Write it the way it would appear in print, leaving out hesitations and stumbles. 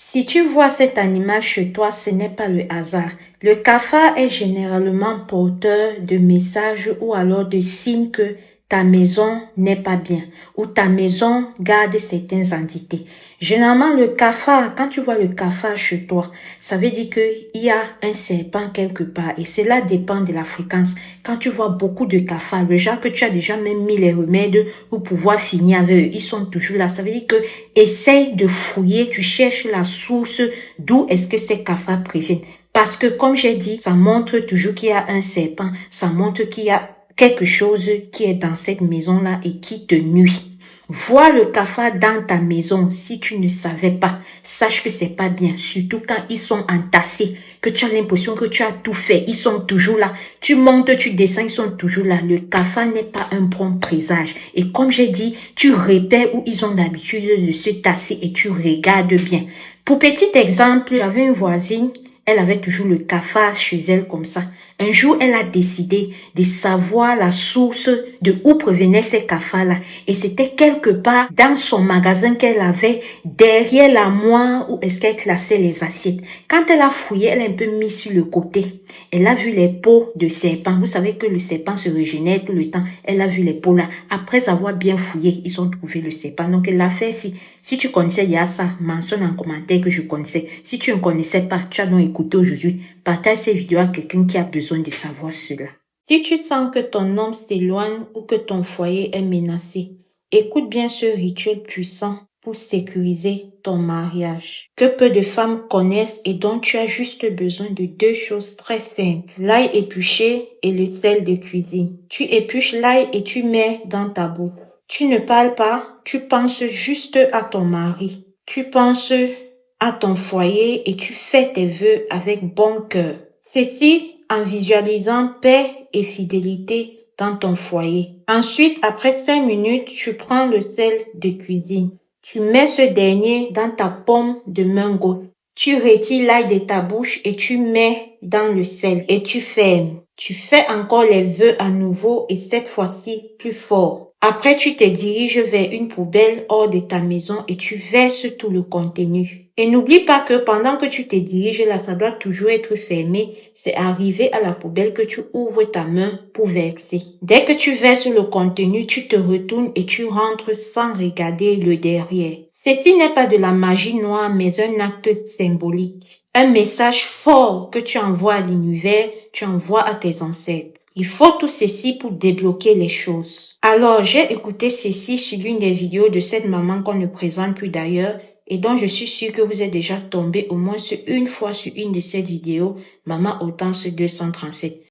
Si tu vois cet animal chez toi, ce n'est pas le hasard. Le cafard est généralement porteur de messages ou alors de signes que ta maison n'est pas bien ou ta maison garde certaines entités. Généralement, le cafard, quand tu vois le cafard chez toi, ça veut dire qu'il y a un serpent quelque part et cela dépend de la fréquence. Quand tu vois beaucoup de cafards, le genre que tu as déjà même mis les remèdes pour pouvoir finir avec eux, ils sont toujours là. Ça veut dire que essaye de fouiller, tu cherches la source d'où est-ce que ces cafards préviennent. Parce que comme j'ai dit, ça montre toujours qu'il y a un serpent, ça montre qu'il y a quelque chose qui est dans cette maison-là et qui te nuit. Vois le cafard dans ta maison si tu ne savais pas. Sache que c'est pas bien, surtout quand ils sont entassés, que tu as l'impression que tu as tout fait. Ils sont toujours là. Tu montes, tu descends, ils sont toujours là. Le cafard n'est pas un bon présage. Et comme j'ai dit, tu repères où ils ont l'habitude de se tasser et tu regardes bien. Pour petit exemple, j'avais une voisine. Elle avait toujours le cafard chez elle comme ça. Un jour, elle a décidé de savoir la source de où provenaient ces cafards-là. Et c'était quelque part dans son magasin qu'elle avait derrière l'armoire où est-ce qu'elle classait les assiettes. Quand elle a fouillé, elle a un peu mis sur le côté. Elle a vu les peaux de serpent. Vous savez que le serpent se régénère tout le temps. Elle a vu les peaux là. Après avoir bien fouillé, ils ont trouvé le serpent. Donc, elle l'a fait ici. Si tu connaissais il y a ça, mentionne en commentaire que je connaissais. Si tu ne connaissais pas, tu as donc écouté aujourd'hui. Partage ces vidéos à quelqu'un qui a besoin de savoir cela. Si tu sens que ton homme s'éloigne ou que ton foyer est menacé, écoute bien ce rituel puissant pour sécuriser ton mariage. Que peu de femmes connaissent et dont tu as juste besoin de deux choses très simples. L'ail épluché et le sel de cuisine. Tu épluches l'ail et tu mets dans ta bouche. Tu ne parles pas, tu penses juste à ton mari. Tu penses à ton foyer et tu fais tes vœux avec bon cœur. Ceci en visualisant paix et fidélité dans ton foyer. Ensuite, après 5 minutes, tu prends le sel de cuisine. Tu mets ce dernier dans ta paume de main gauche. Tu retires l'ail de ta bouche et tu mets dans le sel et tu fermes. Tu fais encore les vœux à nouveau et cette fois-ci plus fort. Après, tu te diriges vers une poubelle hors de ta maison et tu verses tout le contenu. Et n'oublie pas que pendant que tu te diriges là, ça doit toujours être fermé. C'est arrivé à la poubelle que tu ouvres ta main pour verser. Dès que tu verses le contenu, tu te retournes et tu rentres sans regarder le derrière. Ceci n'est pas de la magie noire, mais un acte symbolique. Un message fort que tu envoies à l'univers, tu envoies à tes ancêtres. Il faut tout ceci pour débloquer les choses. Alors, j'ai écouté ceci sur l'une des vidéos de cette maman qu'on ne présente plus d'ailleurs et dont je suis sûre que vous êtes déjà tombé au moins une fois sur une de ces vidéos, Maman Hortense 237.